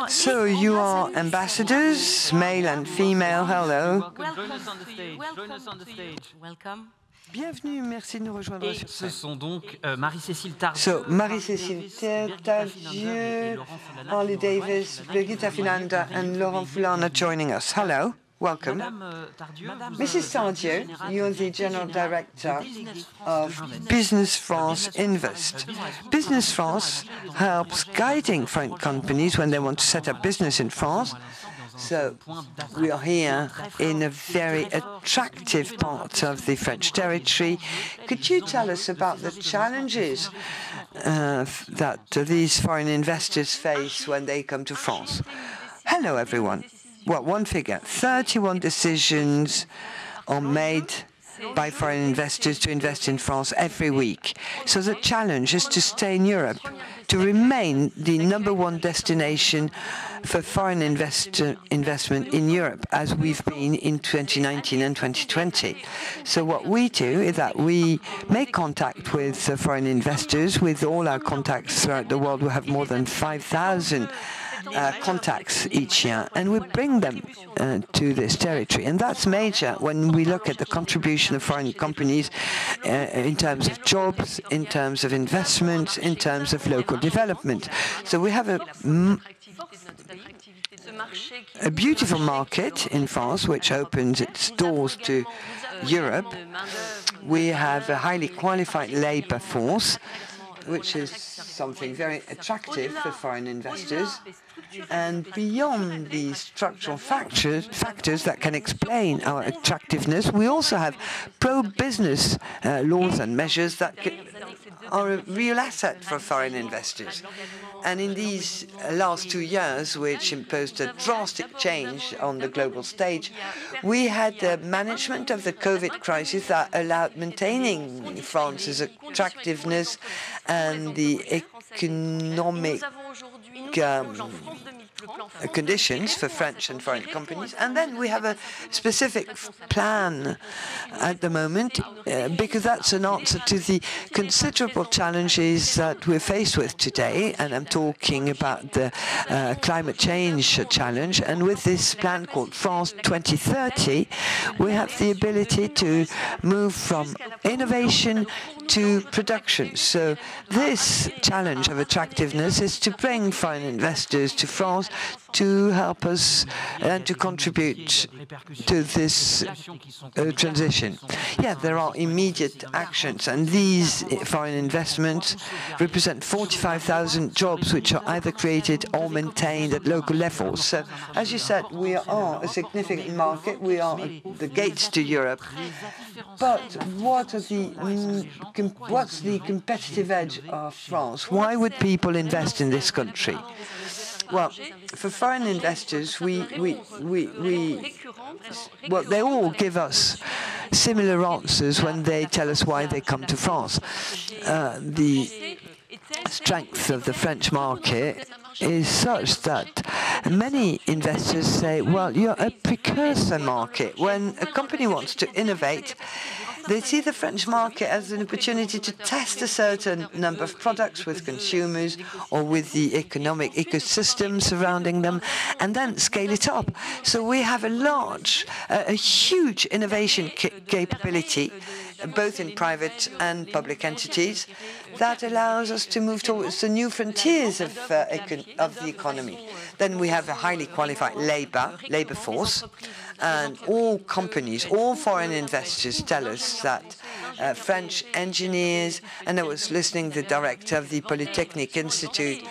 So you are ambassadors, male and female. Hello. Welcome. Bienvenue, merci de nous rejoindre. Et ce sont donc Marie-Cécile Tardieu, So Marie-Cécile Tardieu, Harley Davis, Birgitta Finnander, and Laurent Fullana joining us. Hello. Welcome. Mrs. Tardieu, you're the General Director of Business France Invest. Business France helps guiding foreign companies when they want to set up business in France. So we are here in a very attractive part of the French territory. Could you tell us about the challenges that these foreign investors face when they come to France? Hello, everyone. Well, one figure, 31 decisions are made by foreign investors to invest in France every week. So the challenge is to stay in Europe, to remain the #1 destination for foreign investment in Europe, as we've been in 2019 and 2020. So what we do is that we make contact with foreign investors, with all our contacts throughout the world. We have more than 5,000 contacts each year, and we bring them to this territory. And that's major when we look at the contribution of foreign companies in terms of jobs, in terms of investments, in terms of local development. So we have a beautiful market in France, which opens its doors to Europe. We have a highly qualified labor force, which is something very attractive for foreign investors. And beyond these structural factors that can explain our attractiveness, we also have pro-business laws and measures that are a real asset for foreign investors. And in these last 2 years, which imposed a drastic change on the global stage, we had the management of the COVID crisis that allowed maintaining France's attractiveness and the economic conditions for French and foreign companies. And then we have a specific plan at the moment, because that's an answer to the considerable challenges that we're faced with today. And I'm talking about the climate change challenge. And with this plan called France 2030, we have the ability to move from innovation to production. So this challenge of attractiveness is to bring foreign investors to France to help us and to contribute to this transition. Yeah, there are immediate actions, and these foreign investments represent 45,000 jobs which are either created or maintained at local levels. So, as you said, we are a significant market. We are the gates to Europe. But what's the competitive edge of France? Why would people invest in this country? Well, for foreign investors, they all give us similar answers when they tell us why they come to France. The strength of the French market is such that many investors say, well, you're a precursor market. When a company wants to innovate, they see the French market as an opportunity to test a certain number of products with consumers or with the economic ecosystem surrounding them, and then scale it up. So we have a huge innovation capability, both in private and public entities, that allows us to move towards the new frontiers of the economy. Then we have a highly qualified labor force. And all companies, all foreign investors tell us that French engineers, and I was listening to the director of the Polytechnic Institute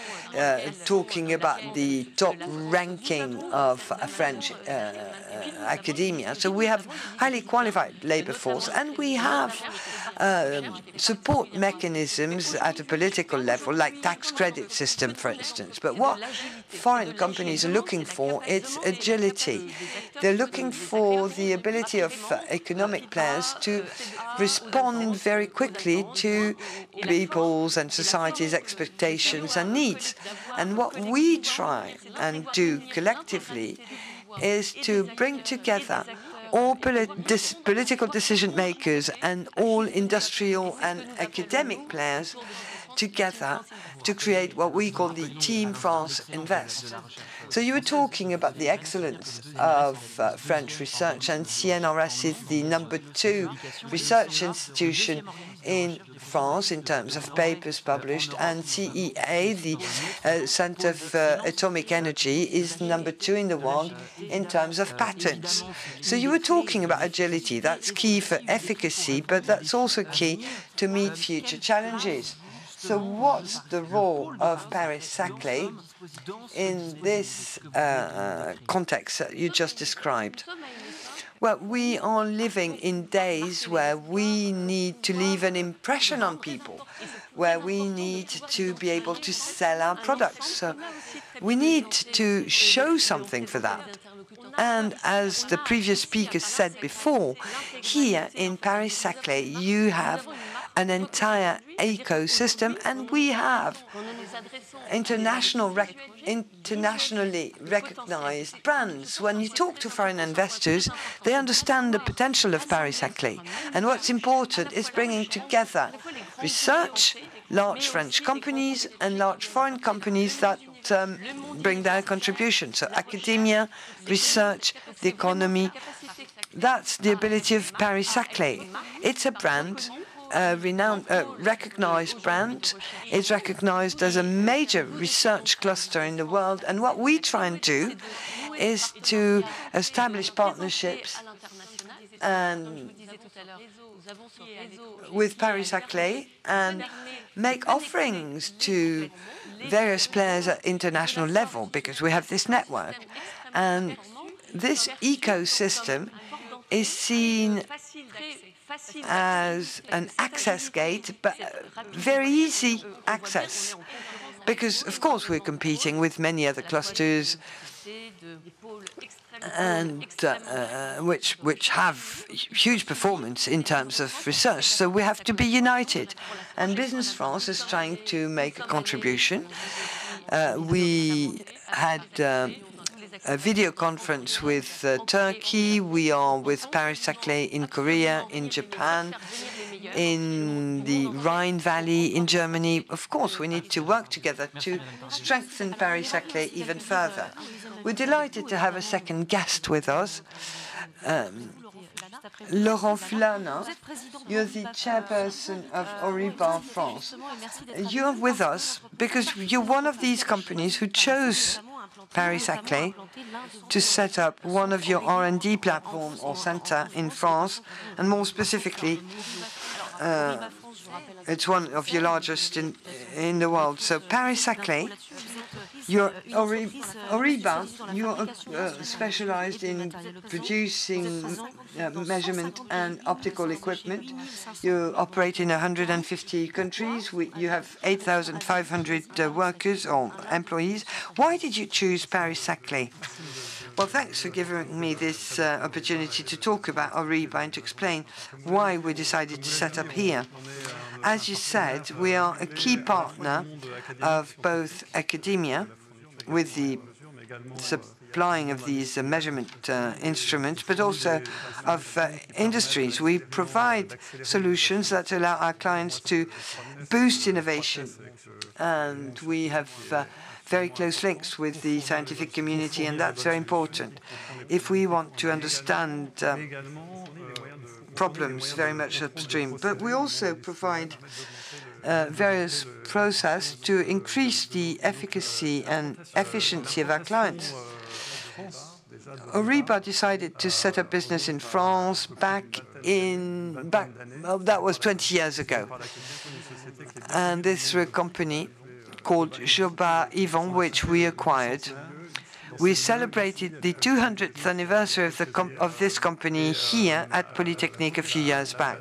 talking about the top ranking of French academia. So we have highly qualified labor force, and we have support mechanisms at a political level, like tax credit system, for instance. But what foreign companies are looking for, it's agility. They're looking for the ability of economic players to respond very quickly to people's and society's expectations and needs. And what we try and do collectively is to bring together all political decision makers and all industrial and academic players together to create what we call the Team France Invest. So you were talking about the excellence of French research, and CNRS is the #2 research institution in France in terms of papers published, and CEA, the Center for Atomic Energy, is #2 in the world in terms of patents. So you were talking about agility. That's key for efficacy, but that's also key to meet future challenges. So what's the role of Paris-Saclay in this context that you just described? Well, we are living in days where we need to leave an impression on people, where we need to be able to sell our products. So we need to show something for that. And as the previous speaker said before, here in Paris-Saclay, you have an entire ecosystem, and we have internationally recognized brands. When you talk to foreign investors, they understand the potential of Paris-Saclay. And what's important is bringing together research, large French companies, and large foreign companies that bring their contribution. So academia, research, the economy, that's the ability of Paris-Saclay. It's a brand, renowned, recognized brand. It's recognized as a major research cluster in the world. And what we try and do is to establish partnerships and with Paris-Saclay and make offerings to various players at international level, because we have this network. And this ecosystem is seen as an access gate, but very easy access, because, of course, we're competing with many other clusters and which have huge performance in terms of research. So we have to be united. And Business France is trying to make a contribution. We had a video conference with Turkey. We are with Paris-Saclay in Korea, in Japan, in the Rhine Valley, in Germany. Of course, we need to work together to strengthen Paris-Saclay even further. We're delighted to have a second guest with us. Laurent Fullana, you're the chairperson of Horiba France. You're with us because you're one of these companies who chose Paris-Saclay to set up one of your R&D platform or center in France, and more specifically, it's one of your largest in the world. So Paris-Saclay, you're Horiba, you're specialized in producing measurement and optical equipment. You operate in 150 countries. You have 8,500 workers or employees. Why did you choose Paris-Saclay? Well, thanks for giving me this opportunity to talk about Horiba and to explain why we decided to set up here. As you said, we are a key partner of both academia with the supplying of these measurement instruments, but also of industries. We provide solutions that allow our clients to boost innovation, and we have very close links with the scientific community, and that's very important if we want to understand problems very much upstream. But we also provide various processes to increase the efficacy and efficiency of our clients. Horiba decided to set up business in France that was 20 years ago. And this was a company called Horiba, which we acquired. We celebrated the 200th anniversary of this company here at Polytechnique a few years back.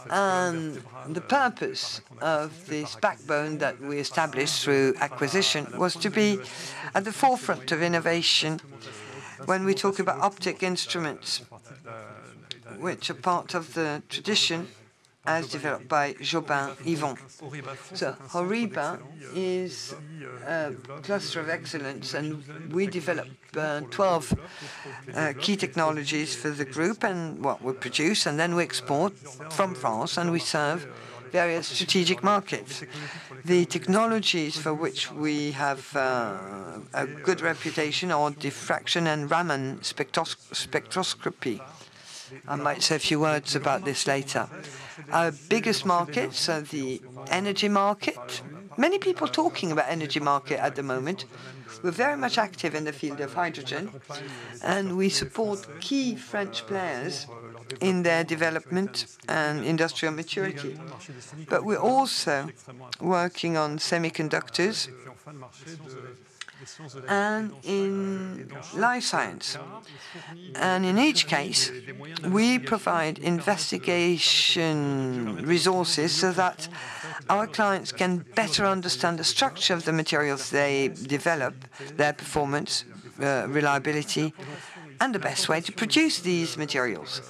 And the purpose of this backbone that we established through acquisition was to be at the forefront of innovation when we talk about optic instruments, which are part of the tradition as developed by Yvon. So Horiba is a cluster of excellence, and we develop 12 key technologies for the group, and what we produce, and then we export from France, and we serve various strategic markets. The technologies for which we have a good reputation are diffraction and Raman spectroscopy. I might say a few words about this later. Our biggest markets are the energy market. Many people talking about energy market at the moment. We're very much active in the field of hydrogen, and we support key French players in their development and industrial maturity. But we're also working on semiconductors and in life science. And in each case, we provide investigation resources so that our clients can better understand the structure of the materials they develop, their performance, reliability, and the best way to produce these materials.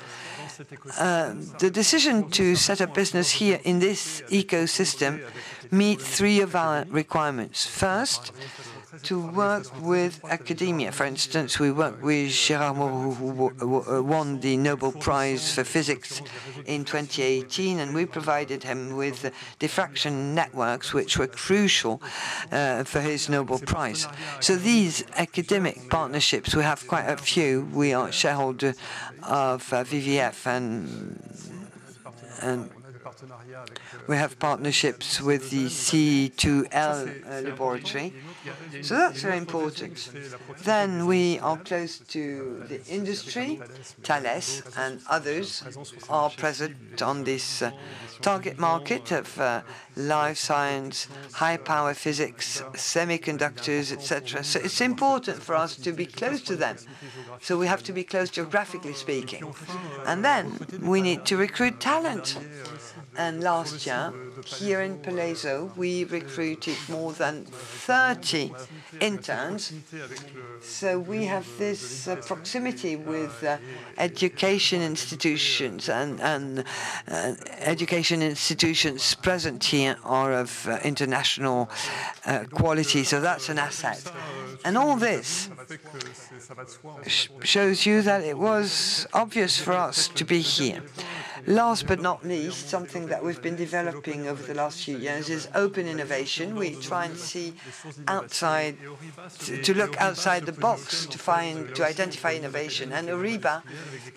The decision to set up business here in this ecosystem meet three of our requirements. First, to work with academia. For instance, we work with Gérard Moreau, who won the Nobel Prize for Physics in 2018, and we provided him with diffraction networks, which were crucial for his Nobel Prize. So these academic partnerships, we have quite a few. We are shareholder of VVF, and we have partnerships with the C2L laboratory. So that's very important. Then we are close to the industry. Thales and others are present on this target market of life science, high-power physics, semiconductors, etc. So it's important for us to be close to them. So we have to be close geographically speaking. And then we need to recruit talent. And last year, here in Palaiseau, we recruited more than 30 interns. So we have this proximity with education institutions, and education institutions present here are of international quality. So that's an asset. And all this shows you that it was obvious for us to be here. Last but not least, something that we've been developing over the last few years is open innovation. We try and see outside, to look outside the box to identify innovation. And Horiba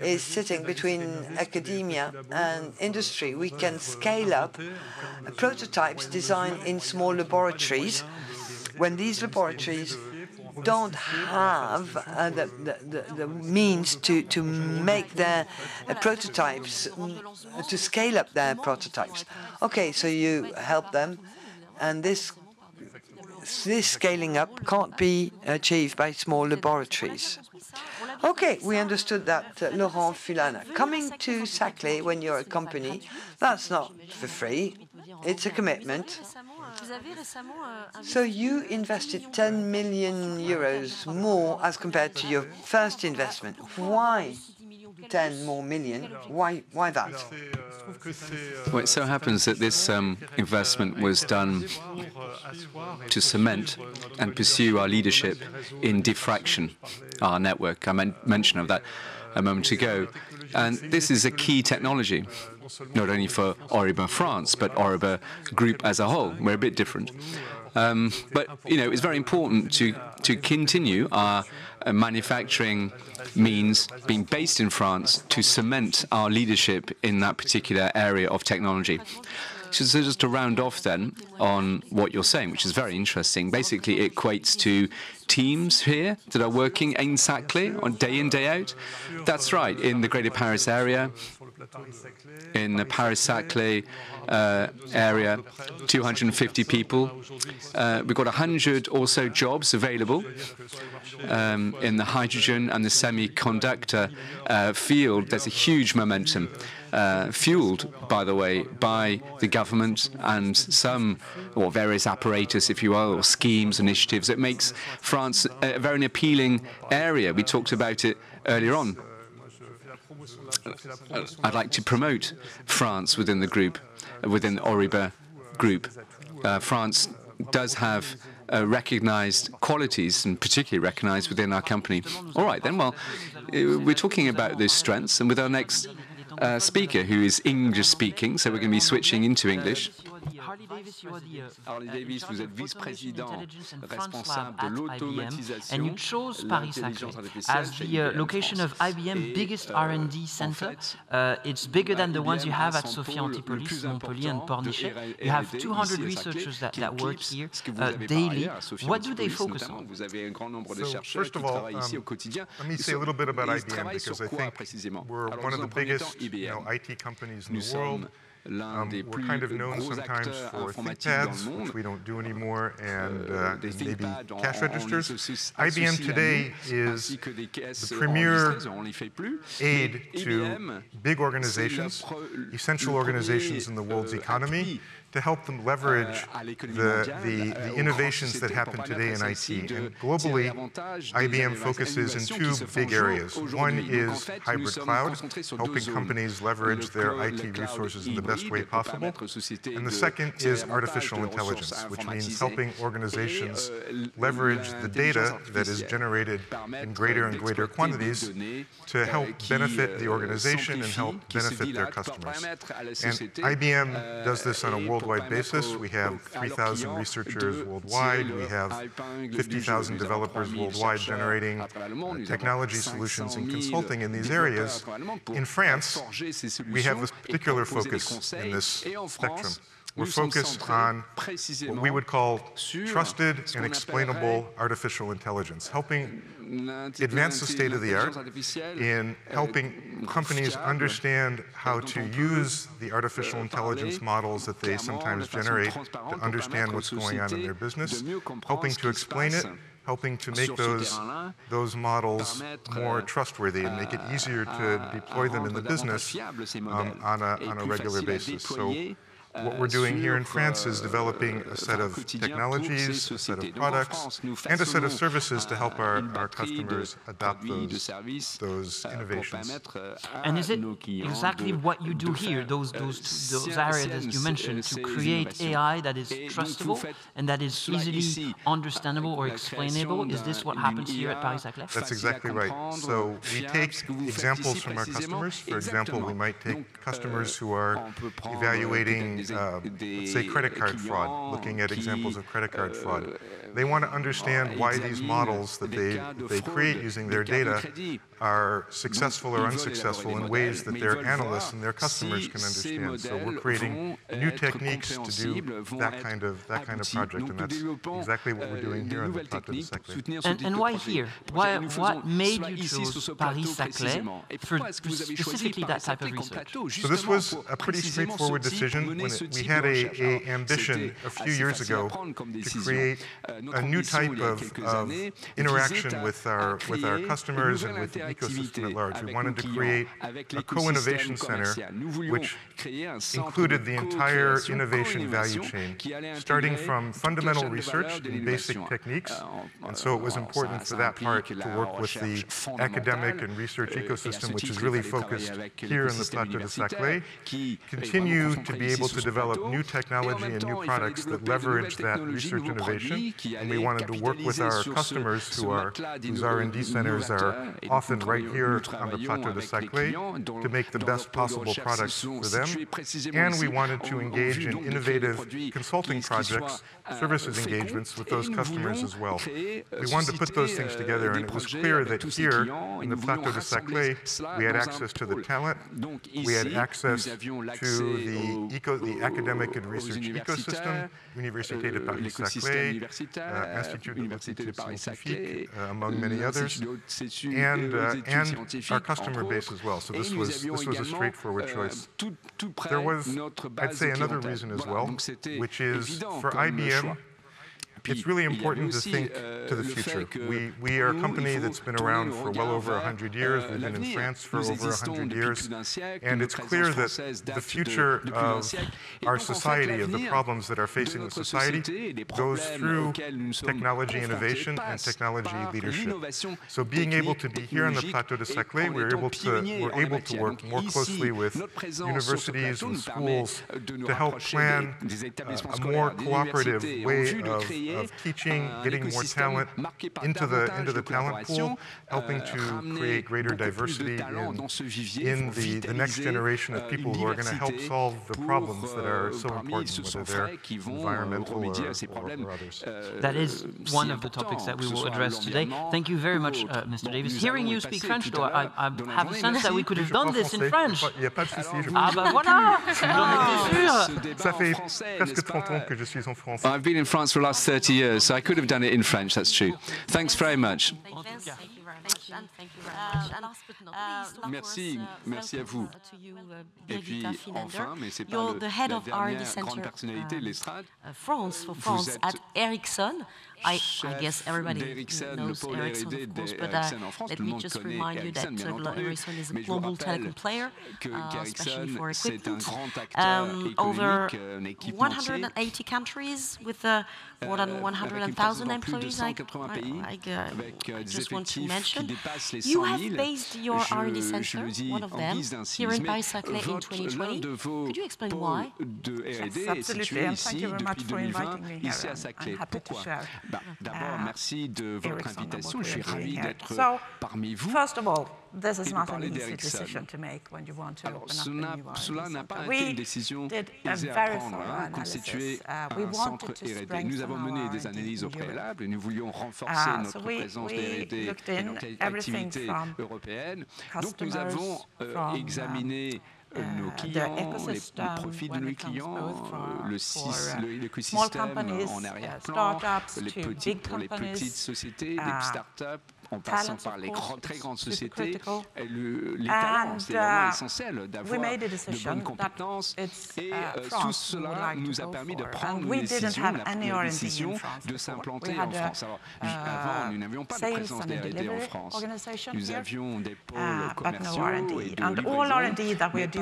is sitting between academia and industry. We can scale up prototypes designed in small laboratories when these laboratories don't have the means to make their prototypes, to scale up their prototypes. Okay, so you help them, and this scaling up can't be achieved by small laboratories. Okay, we understood that, Laurent Fullana. Coming to Saclay when you're a company, that's not for free. It's a commitment. So you invested 10 million euros more as compared to your first investment. Why 10 more million? Why that? Well, it so happens that this investment was done to cement and pursue our leadership in diffraction, our network. I mentioned of that a moment ago. And this is a key technology, not only for Horiba France, but Horiba Group as a whole. We're a bit different. But, you know, it's very important to continue our manufacturing means being based in France to cement our leadership in that particular area of technology. So just to round off then on what you're saying, which is very interesting, basically it equates to teams here that are working in Saclay on day in, day out. That's right, in the Greater Paris area, in the Paris-Saclay area, 250 people. We've got 100 or so jobs available in the hydrogen and the semiconductor field. There's a huge momentum, fueled, by the way, by the government and some, or various apparatus, if you will, or schemes, initiatives. It makes France a very appealing area. We talked about it earlier on. I'd like to promote France within the group, within the Horiba group. France does have recognized qualities, and particularly recognized within our company. All right, then, well, we're talking about those strengths, and with our next speaker who is English speaking, so we're going to be switching into English. Harley Davis, you are the Harley Davis, vous êtes vice-président responsable de l'automatisation, and you chose Paris-Saclay as the location of IBM biggest R&D center. It's bigger than the ones you have at Sophia Antipolis, Montpellier, and Pornichet. You have 200 researchers that work here daily. What do they focus on? So, first of all, let me say a little bit about IBM, because I think we're one of the biggest IT companies in the world. We're kind of known sometimes for ThinkPads, which we don't do anymore, and maybe cash registers. IBM today is the premier aid to big organizations, essential organizations in the world's economy, to help them leverage the innovations that happen today in IT. And globally, IBM focuses in two big areas. One is hybrid cloud, helping companies leverage their IT resources in the best way possible. And the second is artificial intelligence, which means helping organizations leverage the data that is generated in greater and greater quantities to help benefit the organization and help benefit their customers. And IBM does this on a worldwide basis. We have 3,000 researchers worldwide. We have 50,000 developers worldwide generating technology solutions and consulting in these areas. In France, we have this particular focus in this spectrum. We're focused on what we would call trusted and explainable artificial intelligence, helping advance the state of the art in helping companies understand how to use the artificial intelligence models that they sometimes generate to understand what's going on in their business, helping to explain it, helping to make those models more trustworthy and make it easier to deploy them in the business on a regular basis. So what we're doing here in France is developing a set of technologies, a set of products, and a set of services to help our customers adopt those innovations. And is it exactly what you do here, those areas that you mentioned, to create AI that is trustable and that is easily understandable or explainable? Is this what happens here at Paris-Saclay? That's exactly right. So we take examples from our customers. For example, we might take customers who are evaluating let's say credit card fraud, looking at examples of credit card fraud. They want to understand why these models that they create using their data are successful or unsuccessful in ways that their analysts and their customers can understand. So we're creating new techniques to do that kind of project, and that's exactly what we're doing here on the Plateau de Saclay. And why here? What made you choose Paris-Saclay for specifically that type of research? So this was a pretty straightforward decision. We had an ambition a few years ago to create a new type of interaction with our customers and with the ecosystem at large. We wanted to create a co-innovation center which included the entire innovation value chain, starting from fundamental research in basic techniques. And so it was important for that part to work with the academic and research ecosystem, which is really focused here in the Plateau de Saclay, continue to be able to develop new technology and new products that leverage that research innovation. And we wanted to work with our customers whose R&D centers are often right here on the Plateau de Saclay to make the best possible products for them. And we wanted to engage in innovative consulting projects, services engagements with those customers as well. We wanted to put those things together, and it was clear that here in the Plateau de Saclay, we had access to the talent, we had access to the academic and research ecosystem, Université de Paris-Saclay, Institut de l'étude scientifique, among many others, and our customer base as well. So this was a straightforward choice. There was, I'd say, another reason as well, which is for IBM, it's really important to think to the future. We are a company that's been around for well over 100 years. We've been in France for over 100 years. And it's clear that the future of our society, of the problems that are facing the society, goes through technology innovation and technology leadership. So being able to be here on the Plateau de Saclay, we're able to work more closely with universities and schools to help plan a more cooperative way of teaching, getting more talent into the talent pool, helping to create greater diversity in the next generation of people who are going to help solve the problems that are so important, whether they're environmental or others. That is one of the topics that we will address today. Thank you very much, Mr. Davis. Hearing you speak French, though, I have a sense that we could have done this in French. Il n'y a pas de souci. Ah bah voilà, j'en étais sûr. Ça fait presque 30 ans que je suis en France. I've been in France for the last 30 years, so I could have done it in French, that's true. Thanks very much. Merci à vous. Et puis, enfin, mais c'est pas la dernière grande personnalité de l'estrade. France for France at Ericsson. I guess everybody knows Ericsson, of course, but let me just remind you that Ericsson is a global telecom player, especially for equipment. Over 180 countries with more than 100,000 employees, I just want to mention. You have based your R&D center, one of them, here in Paris-Saclay in 2020. Could you explain why? Yes, absolutely, and thank you very much for inviting me here. I'm happy to share. D'abord, merci de votre invitation. Je suis ravi d'être parmi vous. First of all, this is not an easy decision to make when you want to open up a new R&D center. We did a very thorough analysis. We wanted to strengthen our analyses au préalable et nous voulions renforcer notre présence we looked in everything from Donc nous avons examiné nos clients, les profils de nos clients, l'écosystème en arrière-plan, pour les petites sociétés, des start-up, en passant par les très grandes sociétés. Les talents, c'est vraiment essentiel d'avoir de bonnes compétences. Et tout cela nous a permis de prendre une décision, de s'implanter en France. Alors, avant, nous n'avions pas de présence d'R&D en France. Nous avions des pôles commerciaux et de livraison,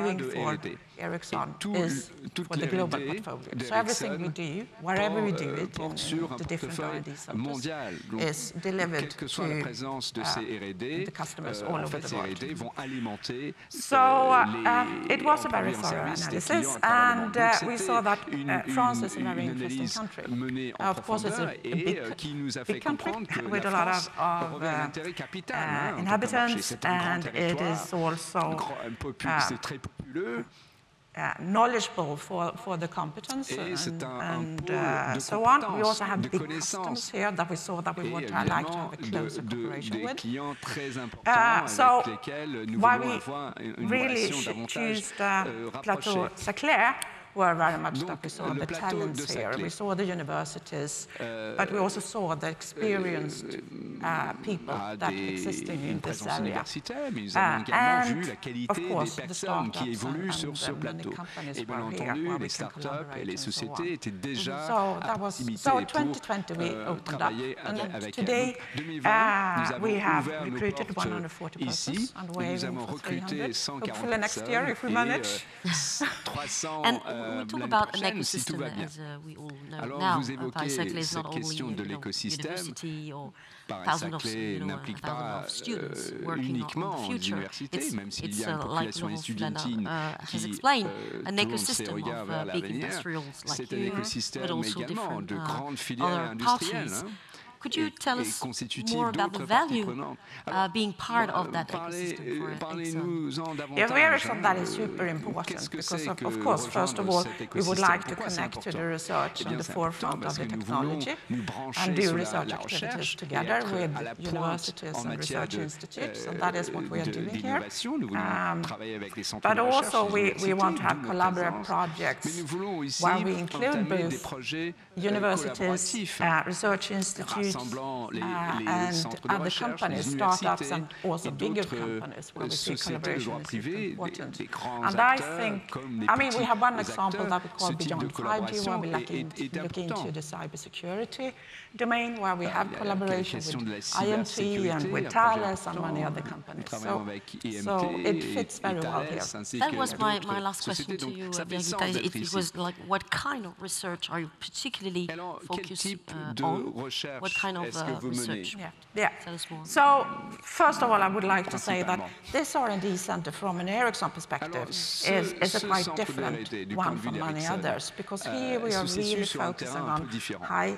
Ericsson is for the global portfolio. So everything we do, wherever we do it, in the different R&D centers, is delivered to the customers all over the world. So it was a very thorough analysis, and we saw that France is a very interesting country. Of course, it's a big country with a lot of inhabitants, and it is also knowledgeable for the competence and so on. We also have big customers here that we saw that we would like to have a closer cooperation with. So why we really choose Paris-Saclay were very much that we saw the talents here. We saw the universities, but we also saw the experienced people that existing in this area. And, of course, the startups and the companies were here where we can collaborate and so on. So 2020 we opened up, and today we have recruited 140 persons, and we're aiming for 300, hopefully next year if we manage. When we talk about an ecosystem, as we all know now, Paris-Saclay is not only university or thousands of students working on the future. It's like Laurent Fullana has explained, an ecosystem of big industrials like you, but also different other parties. Could you tell us more about the value being part of that ecosystem for Ericsson? Yeah, Ericsson, that is super important because, of course, first of all, we would like to connect to the research on the forefront of the technology and do research activities together with universities and research institutes, and that is what we are doing here. But also, we want to have collaborative projects where we include both universities, research institutes, and other companies, startups, and also bigger companies where we see collaboration is important. And I think, we have one example that we call Beyond 5G, where we look into the cybersecurity domain, where we have collaboration with IMT and with Thales and many other companies. So it fits very well here. That was my last question to you, Birgitta. It was like, what kind of research are you particularly focused on? What kind of research? Yeah. So, first of all, I would like to say that this R&D center, from an Ericsson perspective, is a quite different one from many others, because here we are really focusing on high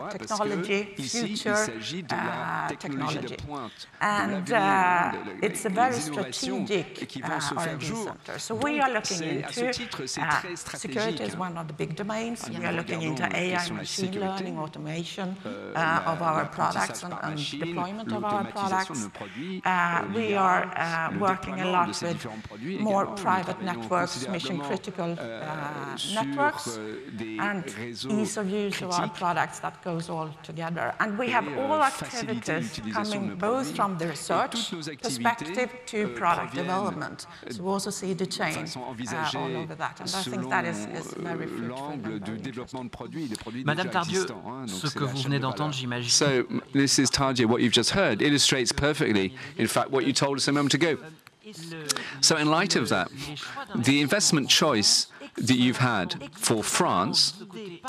technology, future technology. And it's a very strategic R&D center. So we are looking into security is one of the big domains. We are looking into AI, machine learning, automation of our products and deployment of our products. We are working a lot with more private networks, mission-critical networks, and ease of use of our products. That goes all together. And we have all activities coming both from the research perspective to product development. So we also see the chain all over that. And I think that is very fruitful. Madame Tardieu, ce que vous venez d'entendre, j'imagine. So, Mrs. Tardieu, what you've just heard illustrates perfectly, in fact, what you told us a moment ago. So in light of that, the investment choice that you've had for France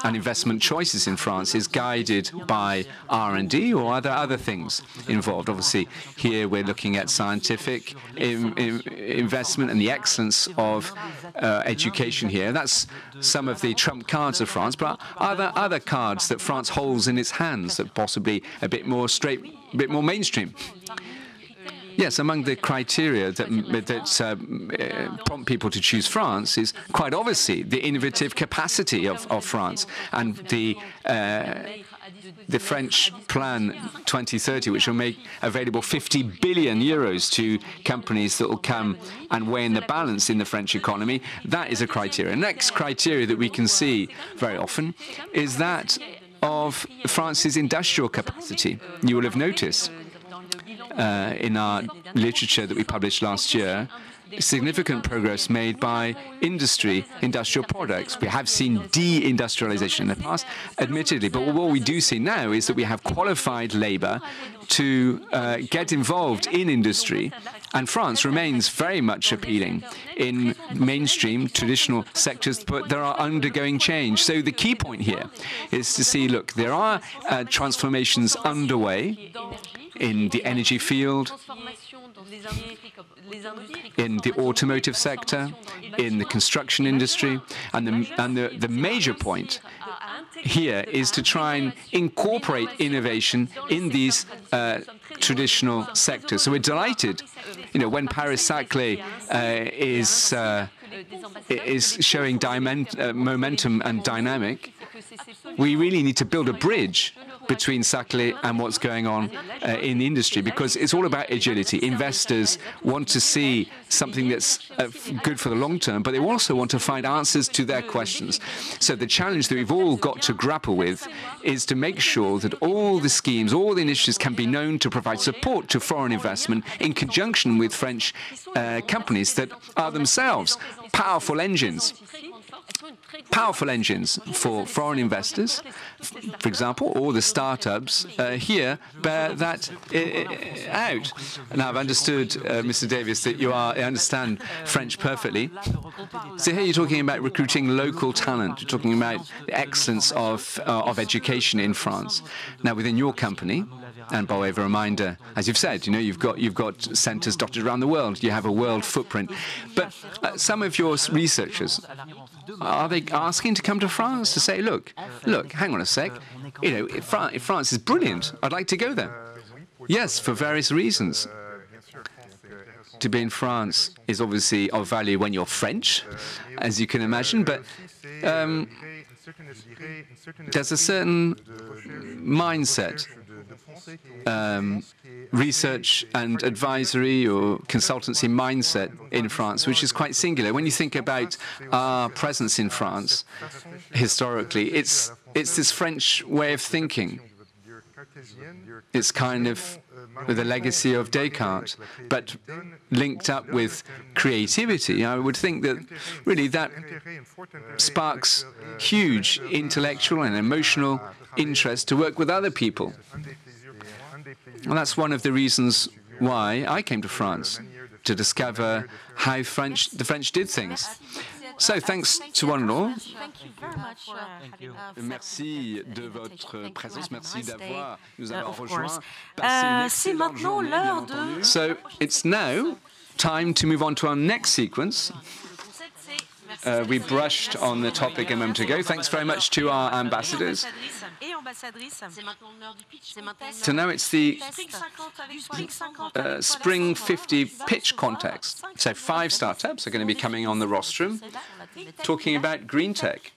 and investment choices in France is guided by R&D, or are there other things involved? Obviously, here we're looking at scientific investment and the excellence of education here. That's some of the trump cards of France, but are there other cards that France holds in its hands that possibly a bit more mainstream? Yes, among the criteria that prompt people to choose France is quite obviously the innovative capacity of France and the French Plan 2030, which will make available 50 billion euros to companies that will come and weigh in the balance in the French economy. That is a criteria. Next criteria that we can see very often is that of France's industrial capacity. You will have noticed in our literature that we published last year, significant progress made by industrial products. We have seen de-industrialization in the past, admittedly, but what we do see now is that we have qualified labor to get involved in industry, and France remains very much appealing in mainstream traditional sectors, but they are undergoing change. So the key point here is to see, look, there are transformations underway in the energy field, in the automotive sector, in the construction industry, and the major point here is to try and incorporate innovation in these traditional sectors. So we're delighted, when Paris-Saclay is showing momentum and dynamic. We really need to build a bridge between Saclay and what's going on in the industry, because it's all about agility. Investors want to see something that's good for the long term, but they also want to find answers to their questions. So the challenge that we've all got to grapple with is to make sure that all the schemes, all the initiatives can be known to provide support to foreign investment in conjunction with French companies that are themselves powerful engines for foreign investors, for example, or the startups here bear that out. Now, I've understood, Mr. Davis, that I understand French perfectly. So here you're talking about recruiting local talent. You're talking about the excellence of education in France. Now, within your company, and by way of a reminder, as you've said, you've got centres dotted around the world. You have a world footprint. But some of your researchers, are they asking to come to France to say, look, hang on a sec, France is brilliant. I'd like to go there. Yes, for various reasons. To be in France is obviously of value when you're French, as you can imagine, but there's a certain mindset, research and advisory or consultancy mindset in France, which is quite singular. When you think about our presence in France, historically, it's this French way of thinking. It's kind of with a legacy of Descartes, but linked up with creativity. I would think that really that sparks huge intellectual and emotional interest to work with other people. And that's one of the reasons why I came to France, to discover how the French did things. So, thanks to one and all. Thank you very much. Merci de votre présence. Merci d'avoir nous avoir Of rejoints. course. C'est maintenant l'heure de... So, it's now time to move on to our next sequence. We brushed on the topic a moment ago. Thanks very much to our ambassadors. So now it's the Spring 50 pitch context. So 5 startups are going to be coming on the rostrum talking about green tech.